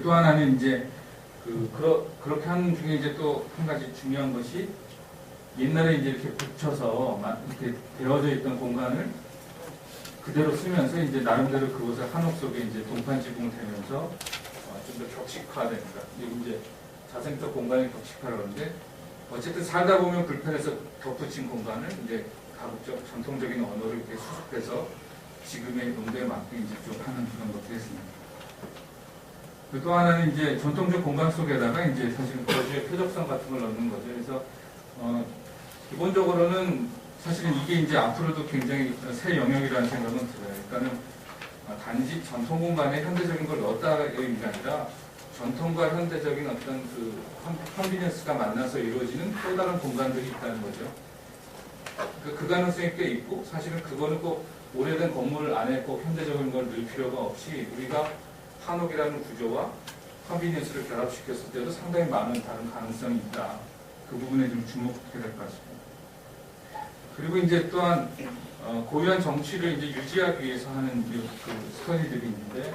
또 하나는 이제 그렇게 하는 중에 이제 또 한 가지 중요한 것이 옛날에 이제 이렇게 붙여서 이렇게 되어져 있던 공간을 그대로 쓰면서 이제 나름대로 그것을 한옥 속에 이제 동판 지붕을 대면서 좀 더 격식화됩니다. 이제 자생적 공간의 격식화라고 하는데 어쨌든 살다 보면 불편해서 덧붙인 공간을 이제 가급적 전통적인 언어를 이렇게 수습해서 지금의 농도에 맞게 이제 좀 하는 그런 것도 했습니다. 또 하나는 이제 전통적 공간 속에다가 이제 사실 거주의 표적성 같은 걸 넣는 거죠. 그래서 기본적으로는 사실은 이게 이제 앞으로도 굉장히 새 영역이라는 생각은 들어요. 그러니까는 단지 전통 공간에 현대적인 걸 넣었다의 의미가 아니라 전통과 현대적인 어떤 그 컨비니언스가 만나서 이루어지는 또 다른 공간들이 있다는 거죠. 그 가능성이 꽤 있고 사실은 그거는 꼭 오래된 건물 안에 꼭 현대적인 걸 넣을 필요가 없이 우리가 한옥이라는 구조와 컨비니언스를 결합시켰을 때도 상당히 많은 다른 가능성이 있다. 그 부분에 좀 주목해야 될 것 같습니다. 그리고 이제 또한 고유한 정치를 이제 유지하기 위해서 하는 그 스터디들이 있는데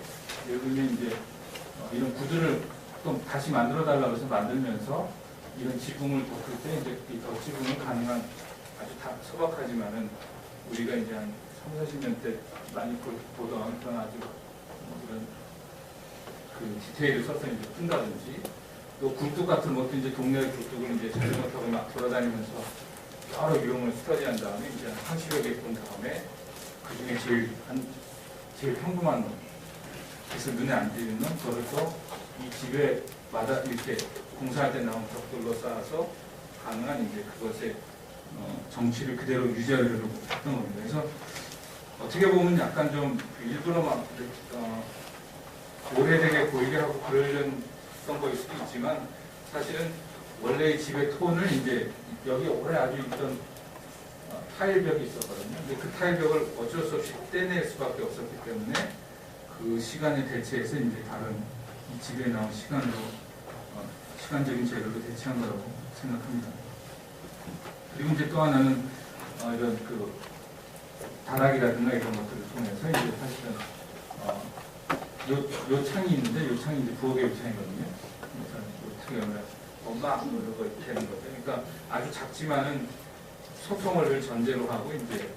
여기는 이제 이런 구두를 또 다시 만들어 달라고 해서 만들면서 이런 지붕을 덮을 때 이제 이 덧지붕은 가능한 아주 다 소박하지만은 우리가 이제 한 30, 40년 대 많이 보던 그런 아주 이런 그 디테일을 써서 이제 푼다든지 또 굴뚝 같은 것도 이제 동네 굴뚝을 이제 자전거 타고 막 돌아다니면서 여러 유형을 스터디한 다음에 이제 한 30여 개 본 다음에 그 중에 제일 평범한 놈, 그래서 눈에 안 띄는 놈, 그걸 또 이 집에 마다 이렇게 공사할 때 나온 벽돌로 쌓아서 가능한 이제 그것의 정치를 그대로 유지하려고 했던 겁니다. 그래서 어떻게 보면 약간 좀 일부러 막 오래되게 보이게 하고 그러려던 거일 수도 있지만 사실은 원래 집의 톤을 이제 여기 오래 아주 있던 타일벽이 있었거든요. 근데 그 타일벽을 어쩔 수 없이 떼낼 수밖에 없었기 때문에 그 시간에 대체해서 이제 다른 이 집에 나온 시간으로 시간적인 재료로 대체한 거라고 생각합니다. 그리고 이제 또 하나는 이런 그 다락이라든가 이런 것들을 통해서 이제 사실은 요 창이 있는데 요 창이 이제 부엌의 요 창이거든요. 그래서 어떻게 보면 엄마 이런 거 이렇게 되는 거죠. 그러니까 아주 작지만은 소통을 전제로 하고 이제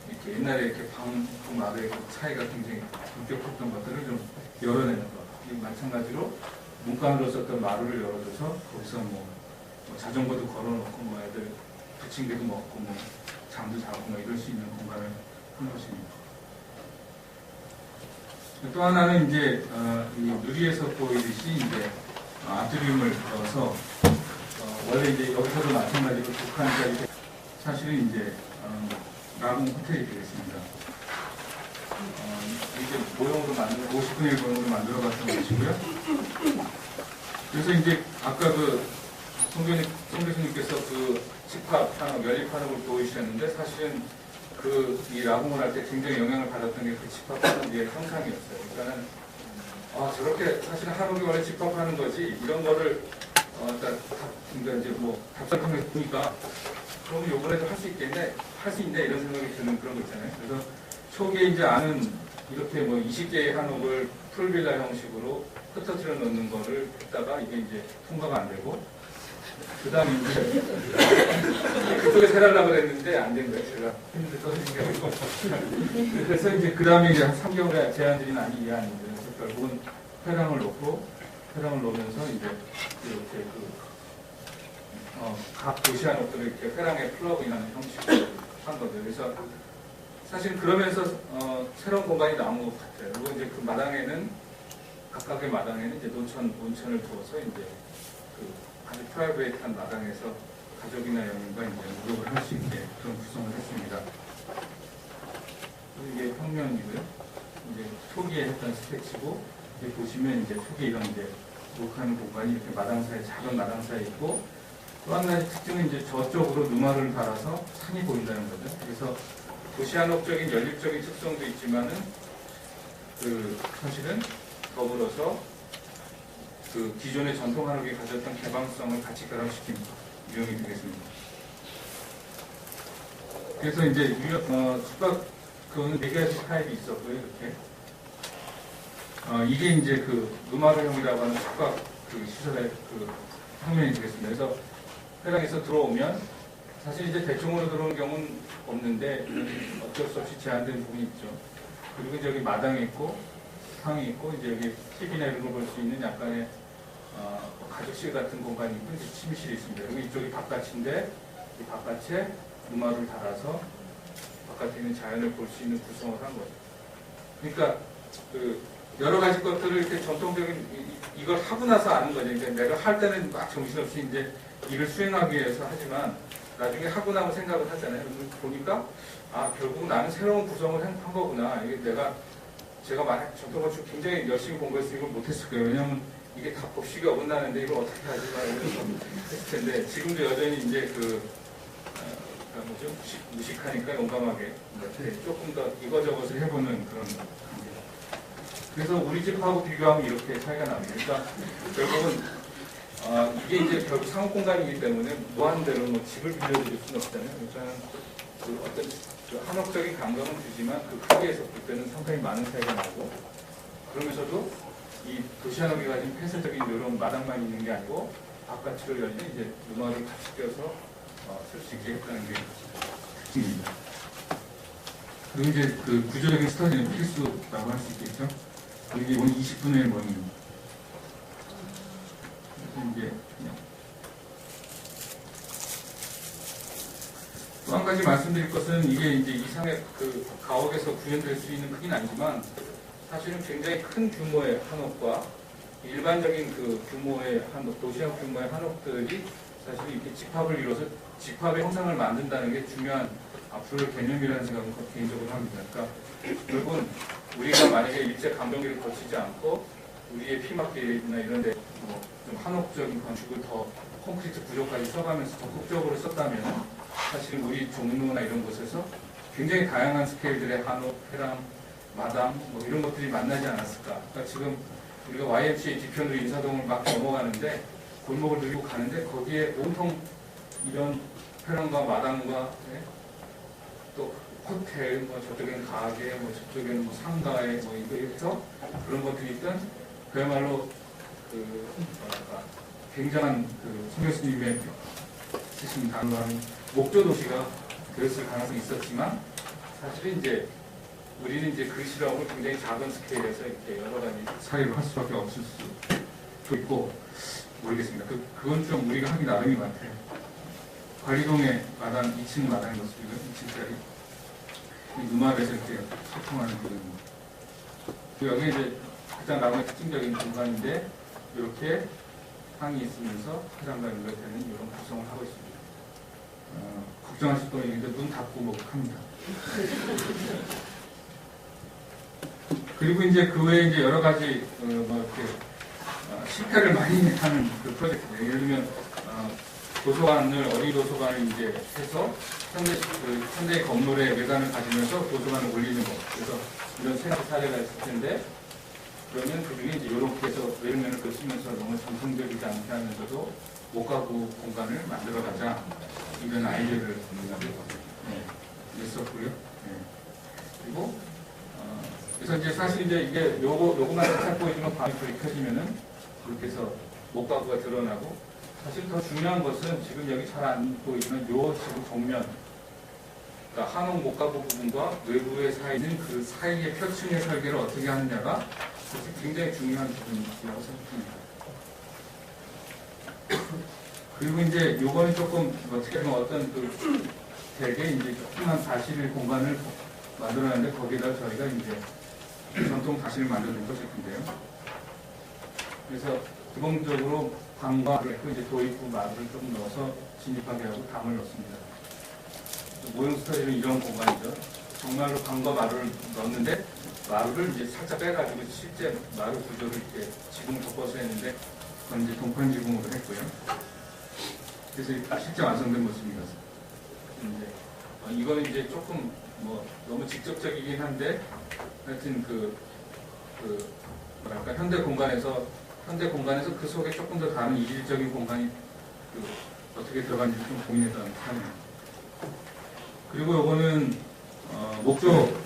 이렇게 옛날에 이렇게 방마루의 차이가 굉장히 엄격했던 것들을 좀 열어내는 거. 마찬가지로 문간으로 썼던 마루를 열어줘서 거기서 뭐 자전거도 걸어놓고 뭐 애들 부침개도 먹고 뭐 잠도 자고 뭐 이럴 수 있는 공간을 한 것입니다. 또 하나는 이제 이 누리에서 보이듯이 이제 아트리움을 넣어서 원래 이제 여기서도 마찬가지로 북한까지 사실은 이제 라공 호텔이 되겠습니다. 이게 모형으로 50분의 1 모형으로 만들어 봤던 것이고요. 그래서 이제 아까 그 송 교수님께서 그 집합 한옥, 연립 한옥을 보여주셨는데 사실은 이 라공을 할 때 굉장히 영향을 받았던 게 그 집합 한옥의 형상이었어요. 그러니까는 저렇게 사실은 한옥이 원래 집합하는 거지 이런 거를 그러니까 이제 뭐 답사통해서 보니까 그러면 요번에도 할 수 있겠네, 할 수 있네 이런 생각이 드는 그런 거 있잖아요. 그래서 초기에 이제 아는 이렇게 뭐 20개의 한옥을 풀빌라 형식으로 흩어뜨려 놓는 거를 했다가 이게 이제 통과가 안 되고 그 다음에 이제 그쪽에서 해달라고 그랬는데 안 된 거예요. 제가 힘들 떠드린 그래서 이제 그 다음에 이제 한 3개월에 제안드린 안이 이 안인데 그래서 결국은 회랑을 놓으면서 이제 이렇게 각 도시 한옥들을 이렇게 회랑에 플러그인하는 형식으로 한 거죠. 그래서 사실 그러면서 새로운 공간이 나온 것 같아요. 그리고 이제 그 마당에는 각각의 마당에는 이제 온천을 두어서 이제 아주 프라이베이트한 마당에서 가족이나 연인과 이제 목욕을 할 수 있게 그런 구성을 했습니다. 이게 평면이고요. 이제 초기에 했던 스케치고 이제 보시면 이제 초기에 이런 이제 목욕하는 공간이 이렇게 작은 마당 사이에 있고 또 한 가지 특징은 이제 저쪽으로 누마를 달아서 산이 보인다는 거죠. 그래서 도시한옥적인 연립적인 특성도 있지만은 사실은 더불어서 기존의 전통 한옥이 가졌던 개방성을 같이 결합시킨 유형이 되겠습니다. 그래서 이제 숙박 그거는 4가지 타입이 있었고요. 이렇게 이게 이제 그 누마르형이라고 하는 숙박 그 시설의 그 평면이 되겠습니다. 그래서 회랑에서 들어오면 사실 이제 대충으로 들어오는 경우는 없는데 어쩔 수 없이 제한된 부분이 있죠. 그리고 이제 여기 마당이 있고 상이 있고 이제 여기 TV나 이런 걸 볼 수 있는 약간의 가족실 같은 공간이 있고 이제 침실이 있습니다. 그리고 이쪽이 바깥인데 이 바깥에 누마를 달아서 바깥에 있는 자연을 볼 수 있는 구성을 한 거죠. 그러니까 그 여러 가지 것들을 이렇게 전통적인 이걸 하고 나서 아는 거죠. 그러니까 내가 할 때는 막 정신없이 이제 일을 수행하기 위해서 하지만 나중에 하고 나면 생각을 하잖아요. 보니까 결국 나는 새로운 구성을 한 거구나. 이게 제가 만약 전통건축 굉장히 열심히 공부해서 이걸 못했을 거예요. 왜냐하면 이게 다 법식이 어긋나는데 이걸 어떻게 하지 말고 했을 텐데 지금도 여전히 이제 뭐죠? 무식하니까 용감하게 조금 더 이거저것을 해보는 그런 관계. 그래서 우리 집하고 비교하면 이렇게 차이가 납니다. 그러니까 결국은 이게 이제 결국 상업 공간이기 때문에 무한대로 뭐 집을 빌려드릴 수는 없잖아요. 그러니까 그 어떤 그 한옥적인 감각은 주지만 그 크기에서 볼 때는 상당히 많은 차이가 나고 그러면서도 이 도시한옥이 가진 폐쇄적인 이런 마당만 있는 게 아니고 바깥으로 열린 이제 누마를 같이 껴서 쓸 수 있게 했다는 게 특징입니다. 그리고 이제 그 구조적인 스터디는 필수라고 할 수 있겠죠. 이게 오늘 20분의 모형입니다. 이제 또 한 가지 말씀드릴 것은 이게 이제 이상의 그 가옥에서 구현될 수 있는 크기는 아니지만 사실은 굉장히 큰 규모의 한옥과 일반적인 그 규모의 한옥, 도시학 규모의 한옥들이 사실 이렇게 집합을 이뤄서 집합의 형상을 만든다는 게 중요한 앞으로의 개념이라는 생각은 개인적으로 합니다. 그러니까 결국은 우리가 만약에 일제 강점기를 거치지 않고 우리의 피막길이나 이런 데 좀 한옥적인 건축을 더 콘크리트 구조까지 써가면서 적극적으로 썼다면 사실 우리 종로나 이런 곳에서 굉장히 다양한 스케일들의 한옥, 회랑, 마당 뭐 이런 것들이 만나지 않았을까. 그러니까 지금 우리가 YMCA 뒤편으로 인사동을 막 넘어가는데 골목을 들고 가는데 거기에 온통 이런 회랑과 마당과 또 호텔, 뭐 저쪽에는 가게, 뭐 저쪽에는 뭐 상가에 뭐 이거 해서 그런 것들이 있던 그야말로 굉장한 송 교수님의 쓰신 단어한 목조 도시가 되었을 가능성이 있었지만 사실은 이제 우리는 이제 그 실험을 굉장히 작은 스케일에서 이렇게 여러 가지 사례로 할 수밖에 없을 수도 있고 모르겠습니다. 그건 좀 우리가 하기 나름인 것 같아요. 관리동의 마당 2층 마당의 모습이고요. 2층짜리 누마르에서 이렇게 소통하는 부분입니다. 여기 이제 가장 나무의 특징적인 공간인데 이렇게 항이 있으면서 회장과 연결되는 이런 구성을 하고 있습니다. 걱정하실 거예요. 이제 문 닫고 목합니다. 그리고 이제 그 외에 이제 여러 가지 이렇게 실패를 많이 하는 그 프로젝트들. 예를 들면 도서관을 어린이 도서관을 이제 해서 현대 건물의 외관을 가지면서 도서관을 올리는 것. 그래서 이런 세 가지 사례가 있을 텐데. 그러면 그 중에 이제 이렇게 해서 외면을 쓰면서 너무 정성적이지 않게 하면서도 목가구 공간을 만들어가자 이런 아이디어를 냈었고요. 그리고 그래서 이제 사실 이제 이게 요거만 살짝 보이지만 밤이 불이 켜지면은 그렇게 해서 목가구가 드러나고 사실 더 중요한 것은 지금 여기 잘 안 보이지만 요 지금 정면 그러니까 한옥 목가구 부분과 외부의 사이는 그 사이의 표층의 설계를 어떻게 하느냐가 굉장히 중요한 부분이라고 생각합니다. 그리고 이제 요거는 조금 어떻게 보면 어떤 되게 이제 조그만 다실 공간을 만들어놨는데 거기다 저희가 이제 전통 다실을 만드는 프로젝트인데요. 그래서 기본적으로 방과 이제 도입부 마루를 좀 넣어서 진입하게 하고 담을 넣습니다. 모형 스타일은 이런 공간이죠. 정말로 방과 마루를 넣었는데 마루를 이제 살짝 빼가지고 실제 마루 구조를 이렇게 지붕 덮어서 했는데 그건 이제 동판 지붕으로 했고요. 그래서 실제 완성된 모습입니다. 이거는 이제 조금 너무 직접적이긴 한데 하여튼 뭐랄까 현대 공간에서 그 속에 조금 더 다른 이질적인 공간이 어떻게 들어간지 좀 고민했던 편입니다. 그리고 요거는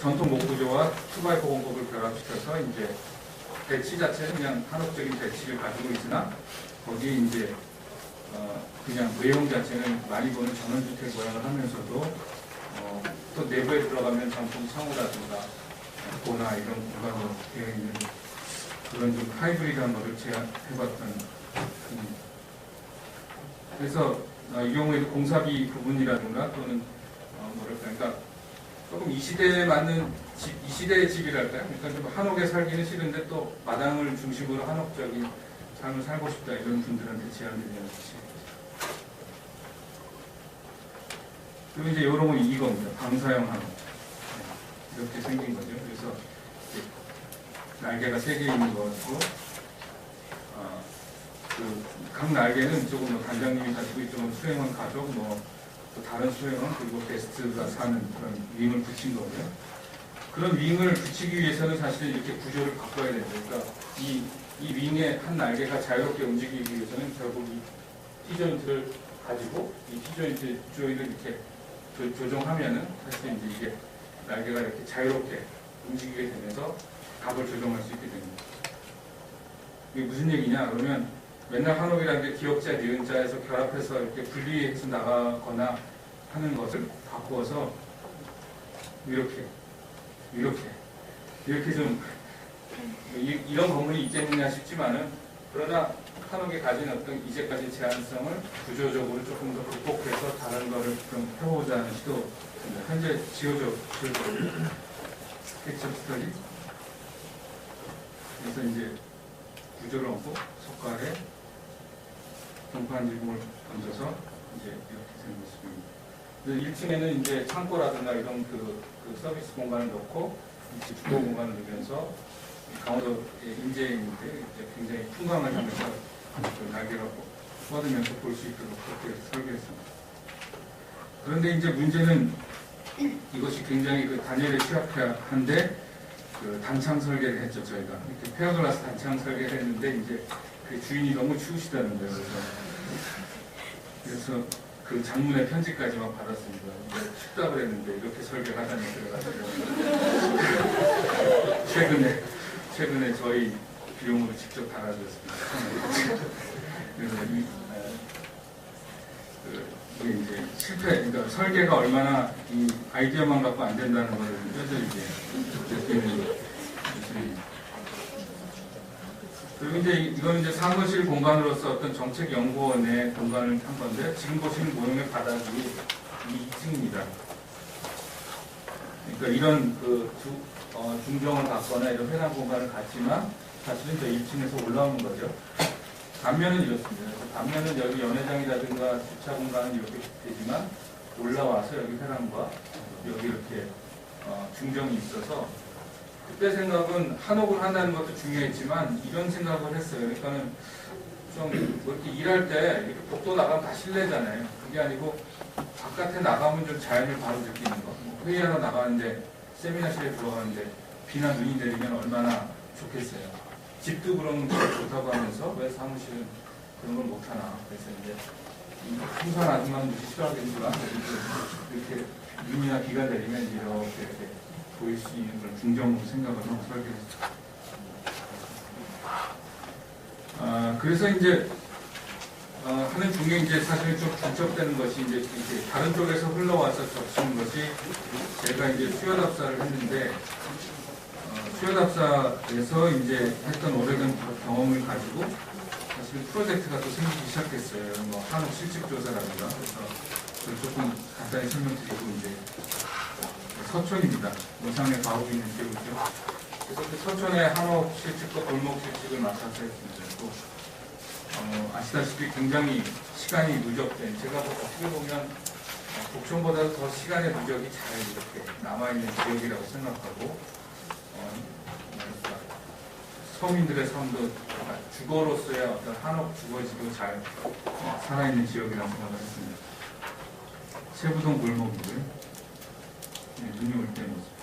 전통 목구조와 2x4 공법을 결합시켜서 이제 배치 자체는 그냥 한옥적인 배치를 가지고 있으나 거기에 이제 그냥 외형 자체는 많이 보는 전원주택 모양을 하면서도 또 내부에 들어가면 전통 창호라든가 고나 이런 공간으로 되어 있는 그런 좀 하이브리드한 것을 제안해봤던. 그래서 이 경우에도 공사비 부분이라든가 또는 뭐랄까, 그러니까 조금 이 시대에 맞는 집, 이 시대의 집이랄까요? 그러니까 좀 한옥에 살기는 싫은데 또 마당을 중심으로 한옥적인 삶을 살고 싶다 이런 분들한테 제안드리는 것이. 그리고 이제 이런 건 이겁니다. 방사형 한옥. 이렇게 생긴 거죠. 그래서 날개가 3개 있는 거 같고, 각 날개는 조금 뭐 단장님이 가지고 이쪽은 수행원 가족, 뭐 또 다른 수행원 그리고 게스트가 사는 그런 윙을 붙인 거고요. 그런 윙을 붙이기 위해서는 사실 이렇게 구조를 바꿔야 되죠. 그러니까 이 윙의 한 날개가 자유롭게 움직이기 위해서는 결국 이 T조인트를 가지고 이 T조인트 조인을 이렇게 조정하면은 사실 이제 이게 날개가 이렇게 자유롭게 움직이게 되면서 값을 조정할 수 있게 됩니다. 이게 무슨 얘기냐? 그러면 맨날 한옥이라는 게 기역자, 니은자에서 결합해서 이렇게 분리해서 나가거나 하는 것을 바꾸어서 이렇게 좀 이런 건물이 있겠느냐 싶지만은, 그러나 한옥이 가진 어떤 이제까지 제한성을 구조적으로 조금 더 극복해서 다른 거를 좀 해보자 하는 시도입니다. 현재 지어져 스케치업 스터디. 그래서 이제 구조를 얹고 석가래 경판 지붕을 얹어서 이제 이렇게 생겼습니다. 1층에는 이제 창고라든가 이런 그 서비스 공간을 넣고 주거 공간을 넣으면서 강원도 인재인데 굉장히 풍광을 하면서 날개가 뻗으면서 볼 수 있도록 그렇게 설계했습니다. 그런데 이제 문제는 이것이 굉장히 단열에 취약한데 단창 설계를 했죠. 저희가 이렇게 페어글라스 단창 설계를 했는데 이제 그 주인이 너무 추우시다는 거예요. 그래서 그 장문의 편지까지 막 받았습니다. 춥다고 했는데 이렇게 설계를 하다니 그래가지고 최근에 저희 비용으로 직접 달아드렸습니다. 그래서 이게 이제 그러니까 설계가 얼마나 이 아이디어만 갖고 안 된다는 걸 뼈저리게 느끼는 모습입니다. 그리고 이제 이건 이제 사무실 공간으로서 어떤 정책연구원의 공간을 한 건데, 지금 보시는 모형의 바닥이 이 2층입니다. 그러니까 이런 중정을 갖거나 이런 회관 공간을 갖지만 사실은 저 1층에서 올라오는 거죠. 단면은 이렇습니다. 단면은 여기 연회장이라든가 주차 공간은 이렇게 되지만 올라와서 여기 회관과 여기 이렇게 중정이 있어서, 그때 생각은 한옥을 한다는 것도 중요했지만 이런 생각을 했어요. 그러니까는 좀 뭐 이렇게 일할 때 이렇게 복도 나가면 다 실내잖아요. 그게 아니고 바깥에 나가면 좀 자연을 바로 느끼는 거. 회의하러 나가는데 세미나실에 들어가는데 비나 눈이 내리면 얼마나 좋겠어요. 집도 그런 거 좋다고 하면서 왜 사무실은 그런 걸 못하나. 그래서 이제 풍산 아줌마는 무시 싫어하겠지만 이렇게 눈이나 비가 내리면 이렇게 보일 수 있는 그런 중정으로 생각을 하고 설계했죠. 그래서 이제 하는 중에 이제 사실 좀 중첩되는 것이 이제 이렇게 다른 쪽에서 흘러와서 접수는 것이, 제가 이제 수요답사를 했는데 수요답사에서 이제 했던 오래된 경험을 가지고 사실 프로젝트가 또 생기기 시작했어요. 뭐 한옥 실측조사라든가. 그래서 그걸 조금 간단히 설명드리고 이제 서촌입니다. 노상에 가옥이 있는 지역이죠. 그래서 그 서촌의 한옥 실측과 골목 실측을 맡아서 했습니다. 또 아시다시피 굉장히 시간이 누적된, 제가 어떻게 보면 북촌보다 더 시간의 누적이 잘 이렇게 남아있는 지역이라고 생각하고, 서민들의 삶도 주거로서의 어떤 한옥 주거지도 잘 살아있는 지역이라고 생각을 했습니다. 세부동 골목이고요. 네, 눈이 올 때 모습.